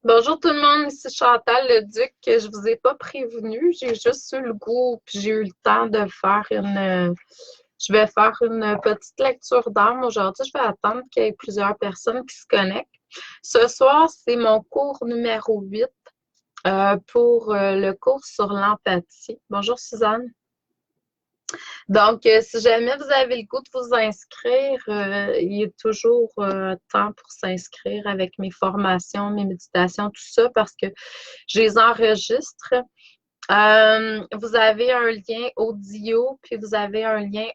Bonjour tout le monde, ici Chantal le Duc. Je vous ai pas prévenu, j'ai juste eu le goût, puis j'ai eu le temps de faire je vais faire une petite lecture d'âme aujourd'hui. Je vais attendre qu'il y ait plusieurs personnes qui se connectent. Ce soir, c'est mon cours numéro 8 pour le cours sur l'empathie. Bonjour Suzanne. Donc, si jamais vous avez le goût de vous inscrire, il est toujours temps pour s'inscrire avec mes formations, mes méditations, tout ça, parce que je les enregistre. Vous avez un lien audio, puis vous avez un lien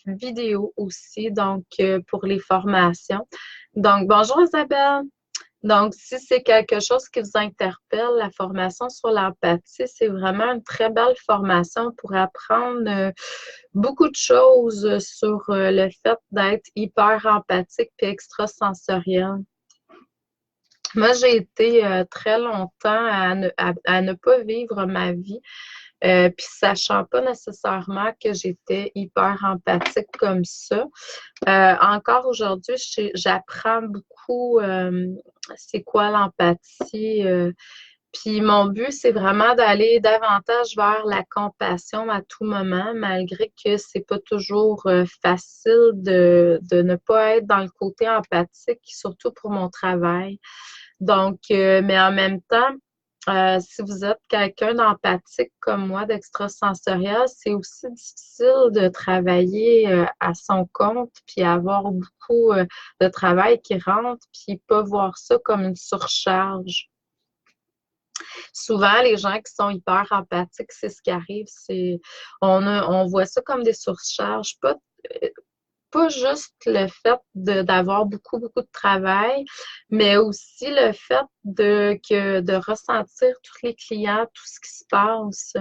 vidéo aussi, donc pour les formations. Donc, bonjour Isabelle. Donc, si c'est quelque chose qui vous interpelle, la formation sur l'empathie, c'est vraiment une très belle formation pour apprendre beaucoup de choses sur le fait d'être hyper empathique et extrasensoriel. Moi, j'ai été très longtemps à ne pas vivre ma vie, puis sachant pas nécessairement que j'étais hyper empathique comme ça. Encore aujourd'hui, j'apprends beaucoup c'est quoi l'empathie. Puis mon but, c'est vraiment d'aller davantage vers la compassion à tout moment, malgré que c'est pas toujours facile de ne pas être dans le côté empathique, surtout pour mon travail. Donc, mais en même temps, si vous êtes quelqu'un d'empathique comme moi, d'extrasensoriel, c'est aussi difficile de travailler à son compte, puis avoir beaucoup de travail qui rentre, puis pas voir ça comme une surcharge. Souvent, les gens qui sont hyper empathiques, c'est ce qui arrive, on voit ça comme des surcharges, pas juste le fait d'avoir beaucoup, beaucoup de travail, mais aussi le fait de ressentir tous les clients, tout ce qui se passe.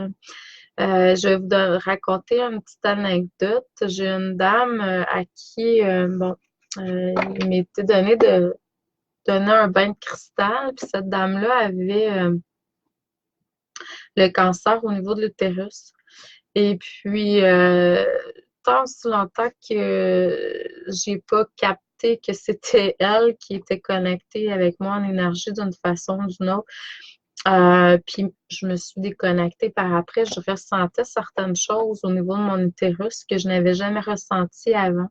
Je vais raconter une petite anecdote. J'ai une dame à qui, il m'était donné de donner un bain de cristal, puis cette dame-là avait le cancer au niveau de l'utérus. Et puis, tant si longtemps que j'ai pas capté que c'était elle qui était connectée avec moi en énergie d'une façon ou d'une autre. Puis je me suis déconnectée par après. Je ressentais certaines choses au niveau de mon utérus que je n'avais jamais ressenti avant.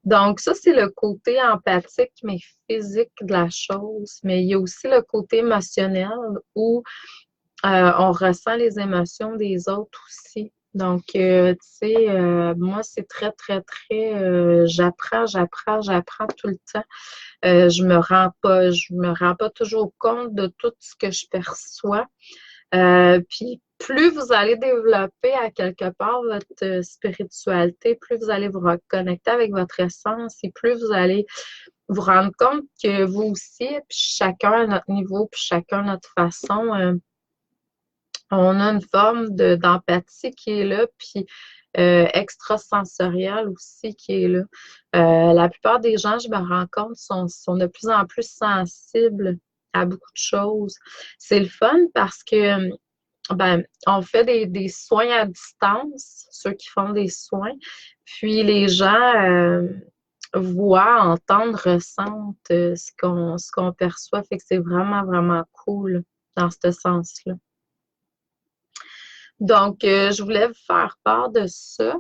Donc, ça, c'est le côté empathique, mais physique de la chose. Mais il y a aussi le côté émotionnel où on ressent les émotions des autres aussi. Donc, tu sais, moi, c'est très, très, très, j'apprends tout le temps. Je me rends pas toujours compte de tout ce que je perçois. Puis, plus vous allez développer à quelque part votre spiritualité, plus vous allez vous reconnecter avec votre essence et plus vous allez vous rendre compte que vous aussi, puis chacun à notre niveau, puis chacun à notre façon, on a une forme d'empathie qui est là, puis extrasensorielle aussi qui est là. La plupart des gens, je me rends compte, sont de plus en plus sensibles à beaucoup de choses. C'est le fun parce que on fait des soins à distance, ceux qui font des soins, puis les gens voient, entendent, ressentent ce qu'on perçoit. Fait que c'est vraiment, vraiment cool dans ce sens-là. Donc, je voulais vous faire part de ça.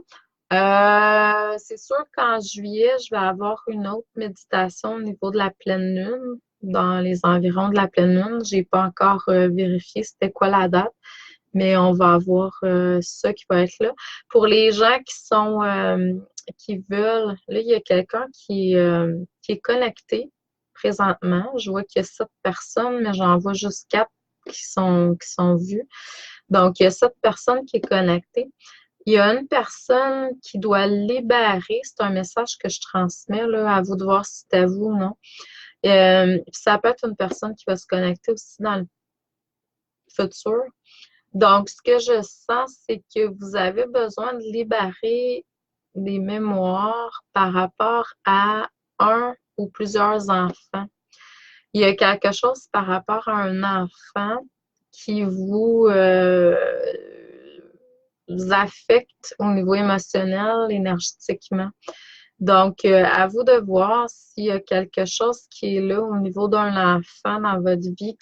C'est sûr qu'en juillet, je vais avoir une autre méditation au niveau de la pleine lune, dans les environs de la pleine lune. J'ai pas encore vérifié c'était quoi la date, mais on va avoir ça qui va être là. Pour les gens qui veulent, là, il y a quelqu'un qui est connecté présentement. Je vois qu'il y a 7 personnes, mais j'en vois juste 4 qui sont vues. Donc, il y a 7 personnes qui est connectée. Il y a une personne qui doit libérer. C'est un message que je transmets là, à vous de voir si c'est à vous ou non. Ça peut être une personne qui va se connecter aussi dans le futur. Donc, ce que je sens, c'est que vous avez besoin de libérer des mémoires par rapport à un ou plusieurs enfants. Il y a quelque chose par rapport à un enfant qui vous affecte au niveau émotionnel, énergétiquement. Donc, à vous de voir s'il y a quelque chose qui est là au niveau d'un enfant dans votre vie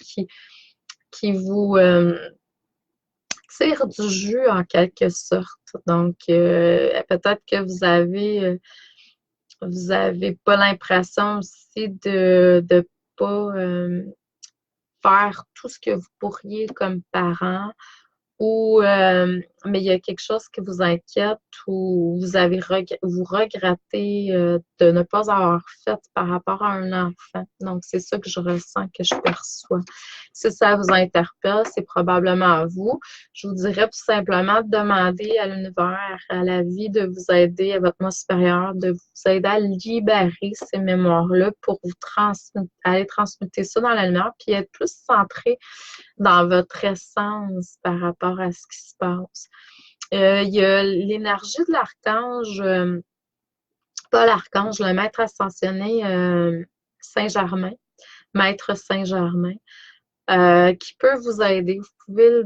qui vous tire du jus en quelque sorte. Donc, peut-être que vous avez pas l'impression aussi de pas faire tout ce que vous pourriez comme parent ou mais il y a quelque chose qui vous inquiète ou vous regrettez de ne pas avoir fait par rapport à un enfant. Donc, c'est ça que je ressens, que je perçois. Si ça vous interpelle, c'est probablement à vous. Je vous dirais tout simplement de demander à l'univers, à la vie, de vous aider, à votre moi supérieur, de vous aider à libérer ces mémoires-là pour vous aller transmuter ça dans la lumière, puis être plus centré dans votre essence par rapport à ce qui se passe. Il y a l'énergie de l'archange, pas l'archange, le maître ascensionné Saint-Germain, maître Saint-Germain, qui peut vous aider. Vous pouvez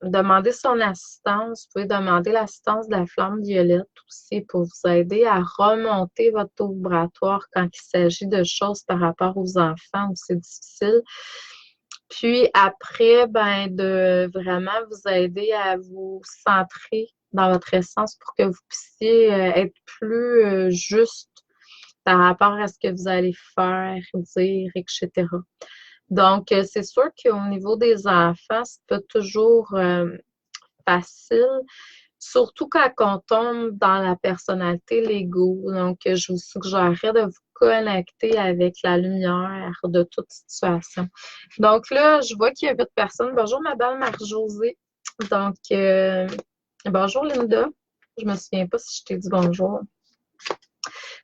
demander son assistance, vous pouvez demander l'assistance de la flamme violette aussi pour vous aider à remonter votre taux vibratoire quand il s'agit de choses par rapport aux enfants où c'est difficile. Puis après, ben, de vraiment vous aider à vous centrer dans votre essence pour que vous puissiez être plus juste par rapport à ce que vous allez faire, dire, etc. Donc, c'est sûr qu'au niveau des enfants, c'est pas toujours facile, surtout quand on tombe dans la personnalité, l'ego. Donc, je vous suggérerais de vous connecter avec la lumière de toute situation. Donc là, je vois qu'il y a 8 personnes. Bonjour, Madame Marie-Josée. Donc, bonjour, Linda. Je me souviens pas si je t'ai dit bonjour.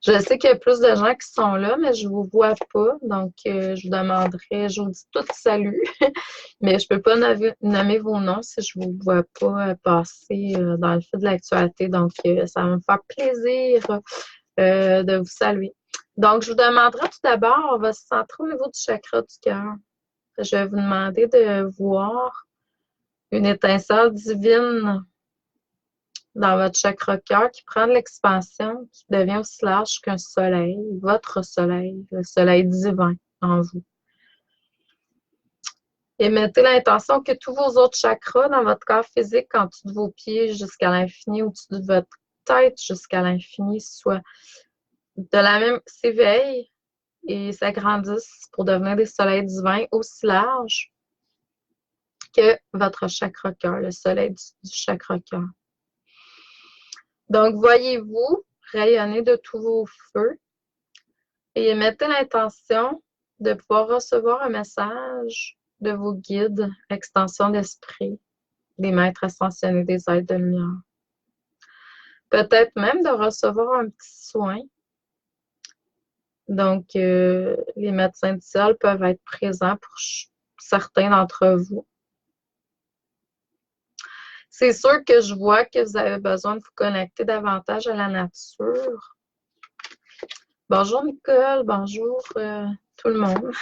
Je sais qu'il y a plus de gens qui sont là, mais je ne vous vois pas. Donc, je vous demanderai, je vous dis tout salut, mais je ne peux pas nommer vos noms si je ne vous vois pas passer dans le fil de l'actualité. Donc, ça va me faire plaisir de vous saluer. Donc, je vous demanderai tout d'abord, on va se centrer au niveau du chakra du cœur. Je vais vous demander de voir une étincelle divine dans votre chakra-cœur qui prend de l'expansion, qui devient aussi large qu'un soleil, votre soleil, le soleil divin en vous. Et mettez l'intention que tous vos autres chakras dans votre corps physique, en dessous de vos pieds jusqu'à l'infini, au-dessus de votre tête jusqu'à l'infini, soient de la même, s'éveillent et s'agrandissent pour devenir des soleils divins aussi larges que votre chakra-cœur, le soleil du chakra-cœur. Donc, voyez-vous rayonner de tous vos feux et mettez l'intention de pouvoir recevoir un message de vos guides, extension d'esprit, des maîtres ascensionnés des êtres de lumière. Peut-être même de recevoir un petit soin. Donc, les médecins du ciel peuvent être présents pour certains d'entre vous. C'est sûr que je vois que vous avez besoin de vous connecter davantage à la nature. Bonjour Nicole, bonjour tout le monde.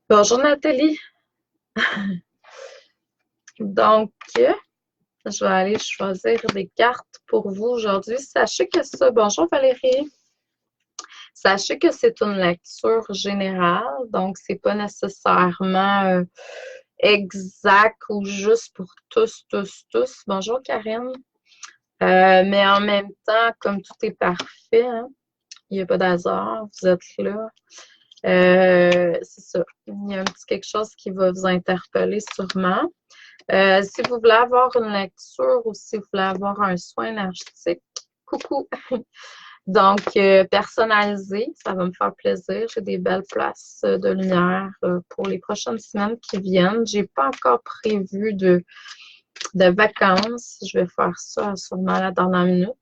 Bonjour Nathalie. Donc, je vais aller choisir des cartes pour vous aujourd'hui. Sachez que ça, bonjour Valérie. Sachez que c'est une lecture générale, donc c'est pas nécessairement exact ou juste pour tous, tous, tous. Bonjour Karine. Mais en même temps, comme tout est parfait, hein, il n'y a pas d'hasard, vous êtes là. C'est ça. Il y a un petit quelque chose qui va vous interpeller sûrement. Si vous voulez avoir une lecture ou si vous voulez avoir un soin énergétique, coucou! Donc, personnalisé, ça va me faire plaisir. J'ai des belles places de lumière pour les prochaines semaines qui viennent. J'ai pas encore prévu de vacances. Je vais faire ça sûrement à la dernière minute.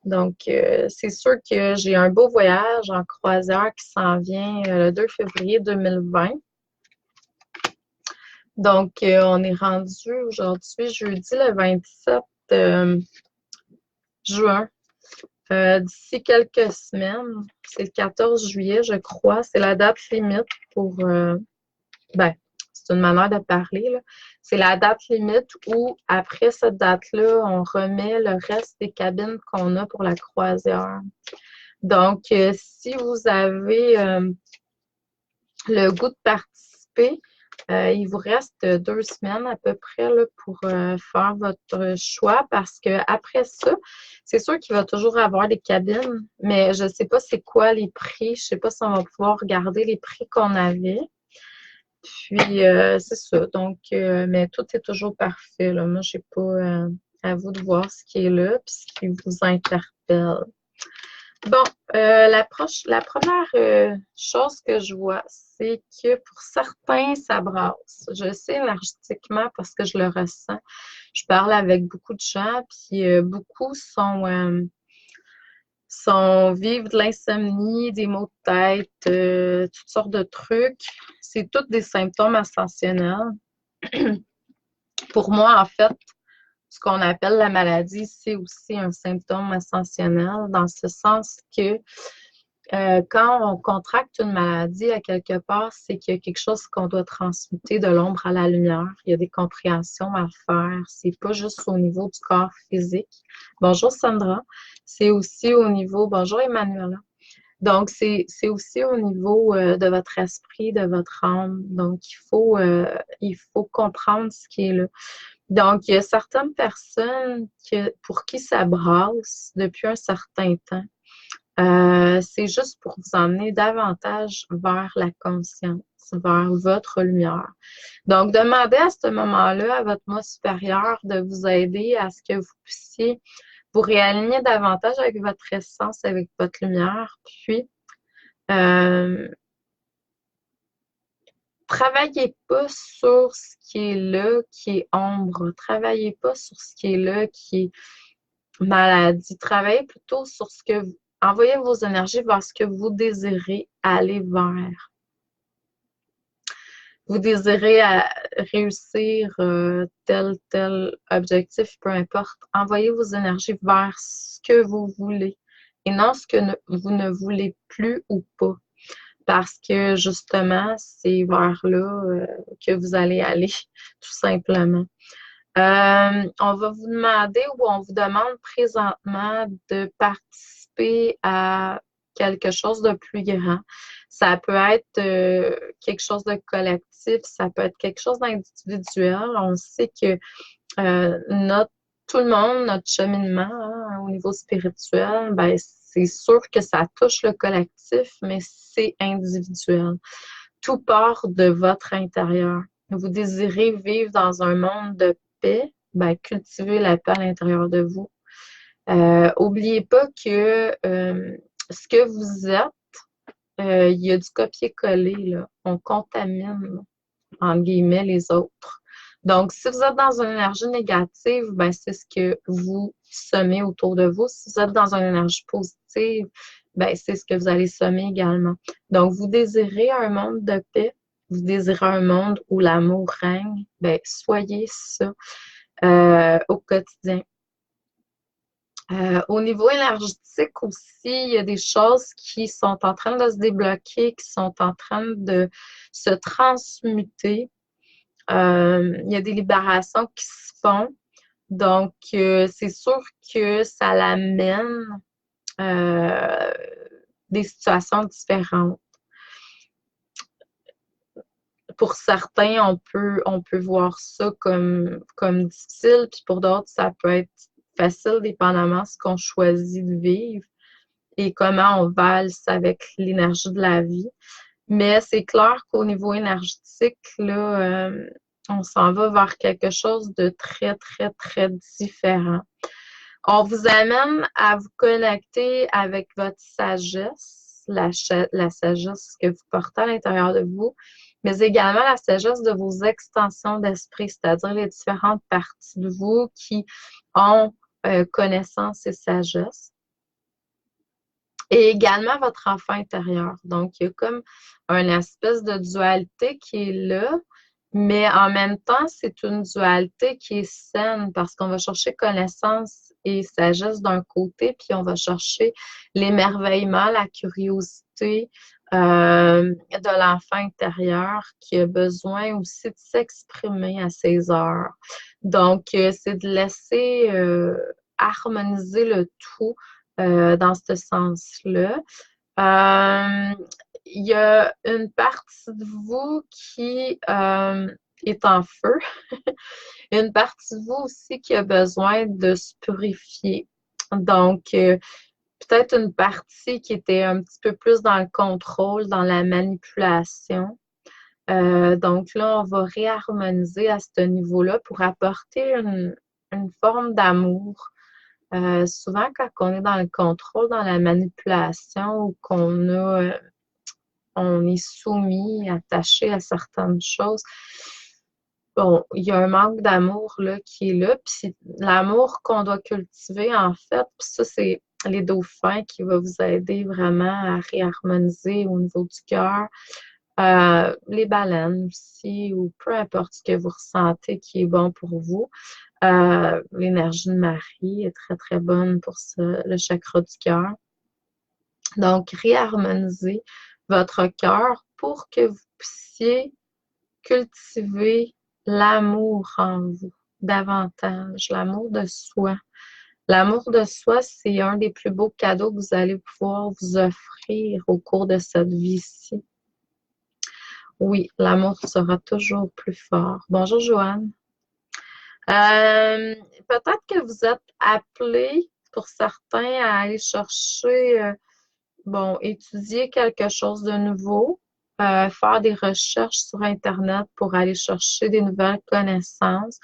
Donc, c'est sûr que j'ai un beau voyage en croisière qui s'en vient le 2 février 2020. Donc, on est rendu aujourd'hui, jeudi le 27 juin. D'ici quelques semaines, c'est le 14 juillet, je crois, c'est la date limite pour, ben, c'est une manière de parler, là. C'est la date limite où, après cette date-là, on remet le reste des cabines qu'on a pour la croisière. Donc, si vous avez le goût de participer, il vous reste 2 semaines à peu près là, pour faire votre choix parce que après ça, c'est sûr qu'il va toujours avoir des cabines, mais je ne sais pas c'est quoi les prix. Je ne sais pas si on va pouvoir regarder les prix qu'on avait. Puis, c'est ça. Donc, mais tout est toujours parfait. Là. Moi, je n'ai pas à vous de voir ce qui est là et ce qui vous interpelle. Bon, la première chose que je vois, c'est que pour certains, ça brasse. Je sais énergétiquement parce que je le ressens. Je parle avec beaucoup de gens, puis beaucoup vivent de l'insomnie, des maux de tête, toutes sortes de trucs. C'est tous des symptômes ascensionnels. Pour moi, en fait, ce qu'on appelle la maladie, c'est aussi un symptôme ascensionnel, dans ce sens que quand on contracte une maladie, à quelque part, c'est qu'il y a quelque chose qu'on doit transmuter de l'ombre à la lumière. Il y a des compréhensions à faire. C'est pas juste au niveau du corps physique. Bonjour Sandra. C'est aussi au niveau, bonjour Emmanuela. Donc, c'est aussi au niveau de votre esprit, de votre âme. Donc, il faut comprendre ce qui est là. Donc, il y a certaines personnes pour qui ça brasse depuis un certain temps. C'est juste pour vous emmener davantage vers la conscience, vers votre lumière. Donc, demandez à ce moment-là à votre moi supérieur de vous aider à ce que vous puissiez vous réaligner davantage avec votre essence, avec votre lumière. Puis, travaillez pas sur ce qui est là, qui est ombre. Travaillez pas sur ce qui est là, qui est maladie. Travaillez plutôt sur ce que vous... Envoyez vos énergies vers ce que vous désirez aller vers. Vous désirez réussir tel objectif, peu importe. Envoyez vos énergies vers ce que vous voulez et non ce que vous ne voulez plus ou pas. Parce que justement, c'est vers là que vous allez aller, tout simplement. On va vous demander ou on vous demande présentement de participer à quelque chose de plus grand. Ça peut être quelque chose de collectif, ça peut être quelque chose d'individuel. On sait que tout le monde, notre cheminement hein, au niveau spirituel, ben, c'est sûr que ça touche le collectif, mais c'est individuel. Tout part de votre intérieur. Vous désirez vivre dans un monde de paix, ben, cultivez la paix à l'intérieur de vous. Oubliez pas que ce que vous êtes, il y a du copier-coller, là. On contamine, entre guillemets, les autres. Donc, si vous êtes dans une énergie négative, ben, c'est ce que vous semez autour de vous. Si vous êtes dans une énergie positive, ben, c'est ce que vous allez semer également. Donc, vous désirez un monde de paix, vous désirez un monde où l'amour règne, ben, soyez ça au quotidien. Au niveau énergétique aussi, il y a des choses qui sont en train de se débloquer, qui sont en train de se transmuter. Il y a des libérations qui se font. Donc, c'est sûr que ça l'amène des situations différentes. Pour certains, on peut voir ça comme difficile, puis pour d'autres, ça peut être facile, dépendamment de ce qu'on choisit de vivre et comment on valse avec l'énergie de la vie. Mais c'est clair qu'au niveau énergétique, là, on s'en va vers quelque chose de très, très, très différent. On vous amène à vous connecter avec votre sagesse, la sagesse que vous portez à l'intérieur de vous, mais également la sagesse de vos extensions d'esprit, c'est-à-dire les différentes parties de vous qui ont connaissance et sagesse. Et également votre enfant intérieur. Donc, il y a comme une espèce de dualité qui est là, mais en même temps, c'est une dualité qui est saine parce qu'on va chercher connaissance et sagesse d'un côté, puis on va chercher l'émerveillement, la curiosité de l'enfant intérieur qui a besoin aussi de s'exprimer à ses heures. Donc, c'est de laisser harmoniser le tout dans ce sens-là. Il y a une partie de vous qui est en feu. Une partie de vous aussi qui a besoin de se purifier. Donc, peut-être une partie qui était un petit peu plus dans le contrôle, dans la manipulation. Donc là, on va réharmoniser à ce niveau-là pour apporter une forme d'amour. Souvent, quand on est dans le contrôle, dans la manipulation ou on est soumis, attaché à certaines choses, bon, il y a un manque d'amour là, qui est là. Puis l'amour qu'on doit cultiver, en fait, puis ça, c'est les dauphins qui vont vous aider vraiment à réharmoniser au niveau du cœur. Les baleines aussi, ou peu importe ce que vous ressentez qui est bon pour vous. L'énergie de Marie est très, très bonne pour le chakra du cœur. Donc, réharmoniser votre cœur pour que vous puissiez cultiver l'amour en vous davantage, l'amour de soi. L'amour de soi, c'est un des plus beaux cadeaux que vous allez pouvoir vous offrir au cours de cette vie-ci. Oui, l'amour sera toujours plus fort. Bonjour, Joanne. Peut-être que vous êtes appelé pour certains à aller chercher, bon, étudier quelque chose de nouveau, faire des recherches sur Internet pour aller chercher des nouvelles connaissances.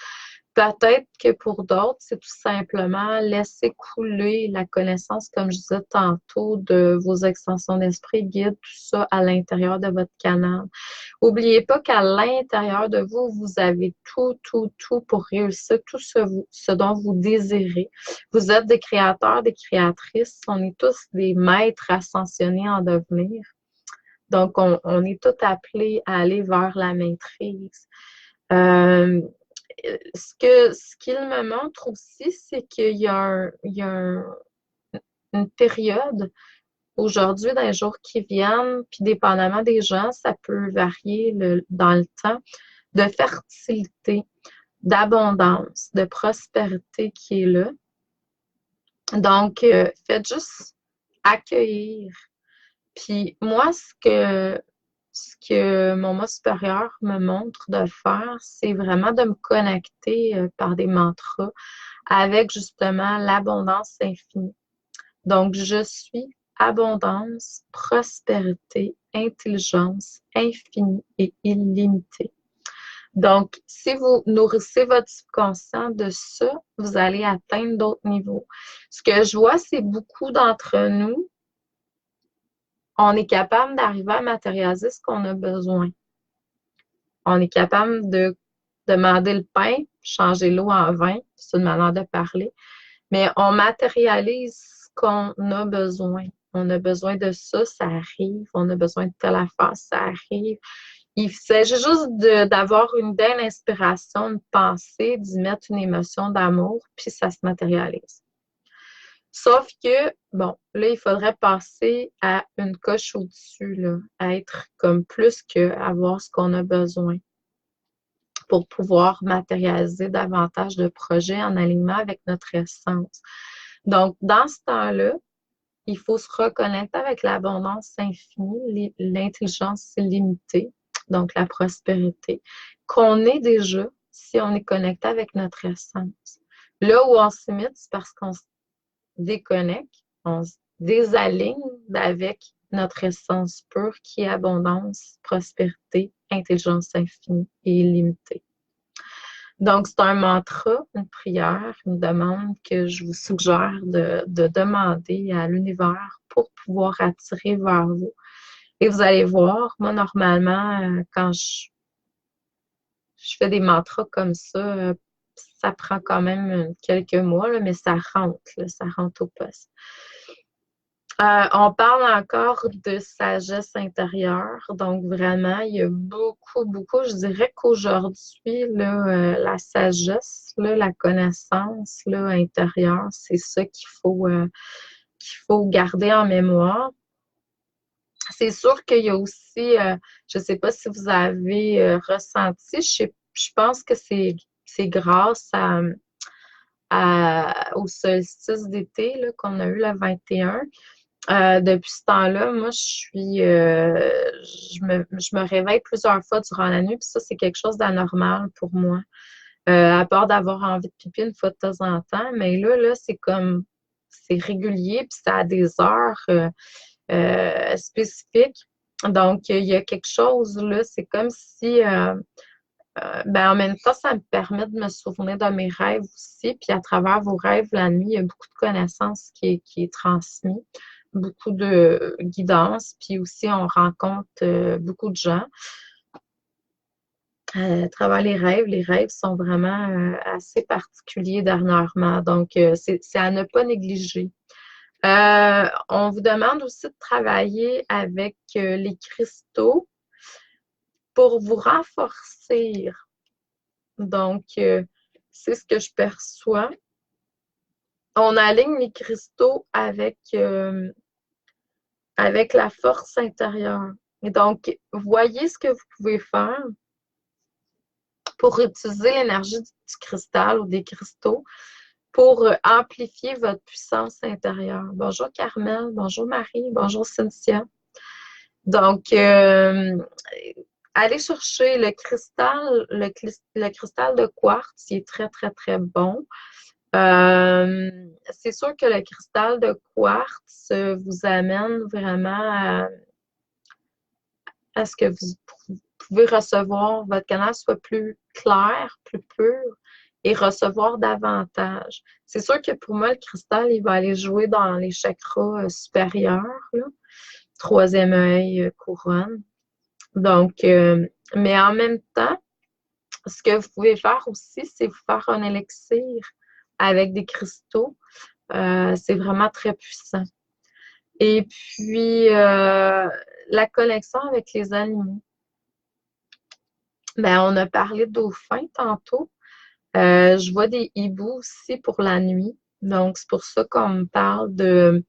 Peut-être que pour d'autres, c'est tout simplement laisser couler la connaissance, comme je disais tantôt, de vos extensions d'esprit, guide, tout ça à l'intérieur de votre canal. N'oubliez pas qu'à l'intérieur de vous, vous avez tout, tout, tout pour réussir, tout ce dont vous désirez. Vous êtes des créateurs, des créatrices. On est tous des maîtres ascensionnés en devenir. Donc, on est tous appelés à aller vers la maîtrise. Ce qu'il me montre aussi, c'est qu'il y a une période aujourd'hui, dans les jours qui viennent, puis dépendamment des gens, ça peut varier dans le temps, de fertilité, d'abondance, de prospérité qui est là. Donc, faites juste accueillir. Puis moi, ce que mon moi supérieur me montre de faire, c'est vraiment de me connecter par des mantras avec justement l'abondance infinie. Donc, je suis abondance, prospérité, intelligence infinie et illimitée. Donc, si vous nourrissez votre subconscient de ça, vous allez atteindre d'autres niveaux. Ce que je vois, c'est beaucoup d'entre nous, on est capable d'arriver à matérialiser ce qu'on a besoin. On est capable de demander le pain, changer l'eau en vin, c'est une manière de parler, mais on matérialise ce qu'on a besoin. On a besoin de ça, ça arrive. On a besoin de telle affaire, ça arrive. Il s'agit juste d'avoir une belle inspiration, une pensée, d'y mettre une émotion d'amour, puis ça se matérialise. Sauf que, bon, là, il faudrait passer à une coche au-dessus, là, à être comme plus qu'avoir ce qu'on a besoin pour pouvoir matérialiser davantage de projets en alignement avec notre essence. Donc, dans ce temps-là, il faut se reconnecter avec l'abondance infinie, l'intelligence illimitée, donc la prospérité, qu'on est déjà si on est connecté avec notre essence. Là où on s'imite, c'est parce qu'on se déconnecte, on se désaligne avec notre essence pure qui est abondance, prospérité, intelligence infinie et illimitée. Donc, c'est un mantra, une prière, une demande que je vous suggère de demander à l'univers pour pouvoir attirer vers vous. Et vous allez voir, moi, normalement, quand je fais des mantras comme ça prend quand même quelques mois, là, mais ça rentre au poste. On parle encore de sagesse intérieure, donc vraiment, il y a beaucoup. Je dirais qu'aujourd'hui, la sagesse, là, la connaissance là, intérieure, c'est ça qu'il faut garder en mémoire. C'est sûr qu'il y a aussi, je ne sais pas si vous avez ressenti, je pense que c'est grâce au solstice d'été là, qu'on a eu le 21. Depuis ce temps-là, moi, je me réveille plusieurs fois durant la nuit, puis ça, c'est quelque chose d'anormal pour moi. À part d'avoir envie de pipi une fois de temps en temps, mais là, c'est régulier, puis ça a des heures spécifiques. Donc, il y a quelque chose là, c'est comme si, ben, en même temps, ça me permet de me souvenir de mes rêves aussi, puis à travers vos rêves, la nuit, il y a beaucoup de connaissances qui est transmise, beaucoup de guidance, puis aussi on rencontre beaucoup de gens. À travers les rêves sont vraiment assez particuliers dernièrement, donc c'est à ne pas négliger. On vous demande aussi de travailler avec les cristaux pour vous renforcer. Donc, c'est ce que je perçois. On aligne les cristaux avec la force intérieure. Et donc, voyez ce que vous pouvez faire pour utiliser l'énergie du cristal ou des cristaux pour amplifier votre puissance intérieure. Bonjour Carmel, bonjour Marie, bonjour Cynthia. Donc, allez chercher le cristal de quartz, il est très bon. C'est sûr que le cristal de quartz vous amène vraiment à ce que vous pouvez recevoir, votre canal soit plus clair, plus pur et recevoir davantage. C'est sûr que pour moi, le cristal, il va aller jouer dans les chakras supérieurs, là. Troisième œil, couronne. Donc, mais en même temps, ce que vous pouvez faire aussi, c'est vous faire un élixir avec des cristaux. C'est vraiment très puissant. Et puis, la connexion avec les animaux. Ben, on a parlé de dauphins tantôt. Je vois des hiboux aussi pour la nuit. Donc, c'est pour ça qu'on me parle de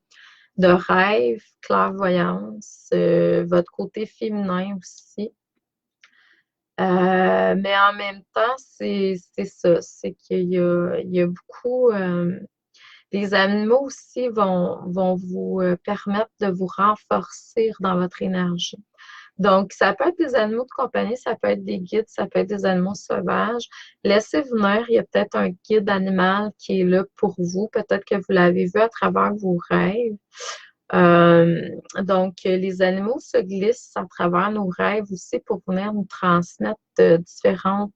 rêve, clairvoyance, votre côté féminin aussi. Mais en même temps, c'est ça, c'est qu'il y a beaucoup. Les animaux aussi vont vous permettre de vous renforcer dans votre énergie. Donc, ça peut être des animaux de compagnie, ça peut être des guides, ça peut être des animaux sauvages. Laissez venir, il y a peut-être un guide animal qui est là pour vous. Peut-être que vous l'avez vu à travers vos rêves. Donc, les animaux se glissent à travers nos rêves aussi pour venir nous transmettre différents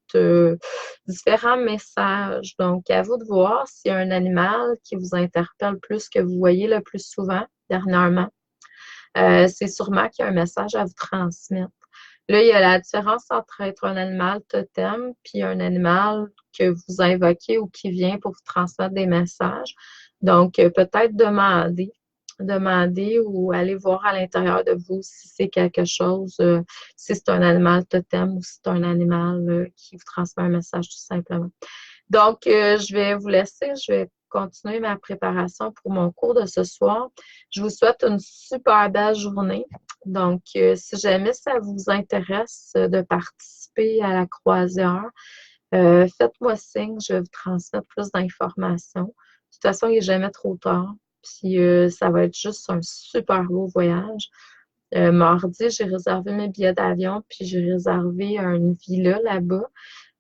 messages. Donc, à vous de voir s'il y a un animal qui vous interpelle plus, que vous voyez le plus souvent dernièrement. C'est sûrement qu'il y a un message à vous transmettre. Là, il y a la différence entre être un animal totem puis un animal que vous invoquez ou qui vient pour vous transmettre des messages. Donc, peut-être demander ou aller voir à l'intérieur de vous si c'est quelque chose, si c'est un animal totem ou si c'est un animal qui vous transmet un message tout simplement. Donc, je vais vous laisser, je vais continuer ma préparation pour mon cours de ce soir. Je vous souhaite une super belle journée. Donc, si jamais ça vous intéresse de participer à la croisière, faites-moi signe, je vais vous transmettre plus d'informations. De toute façon, il n'est jamais trop tard. Puis ça va être juste un super beau voyage. Mardi, j'ai réservé mes billets d'avion, puis j'ai réservé une villa là-bas.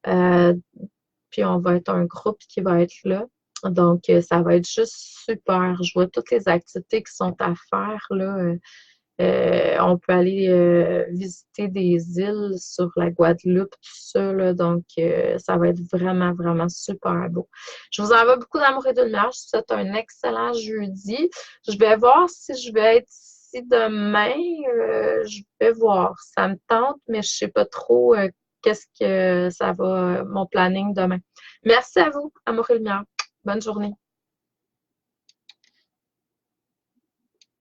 Euh, Puis on va être un groupe qui va être là. Donc, ça va être juste super. Je vois toutes les activités qui sont à faire là. On peut aller visiter des îles sur la Guadeloupe, tout ça, là. Donc, ça va être vraiment, vraiment super beau. Je vous envoie beaucoup d'amour et de lumière. Je vous souhaite un excellent jeudi. Je vais voir si je vais être ici demain. Je vais voir. Ça me tente, mais je ne sais pas trop qu'est-ce que ça va, mon planning demain. Merci à vous, amour et lumière. Bonne journée.